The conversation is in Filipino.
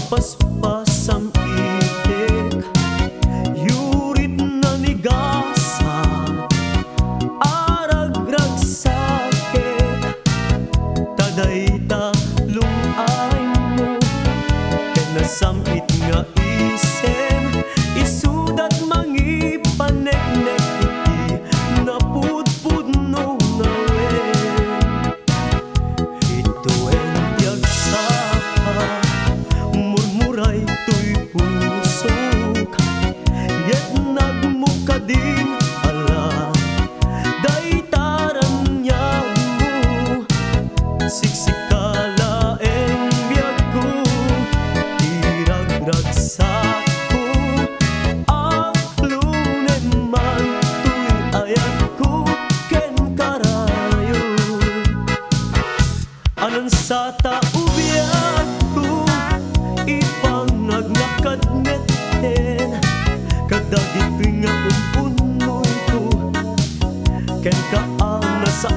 paspasam itik yurit na nigasa aragrag sakit tadayta lumay mo kanasamit nga isem isudat mangipaneknek iti napudpudno ngawen ito entyag saka murmuray to'y pusok yet nagmukadin ala daytaran niya mo siksikala en biyag ko iragragsak ko aklunen man to'y ayat ko ken karayo anan sa taubiyat ko ipangagnakad ngeten kadagit nga umpunoy ko ken kaang nasa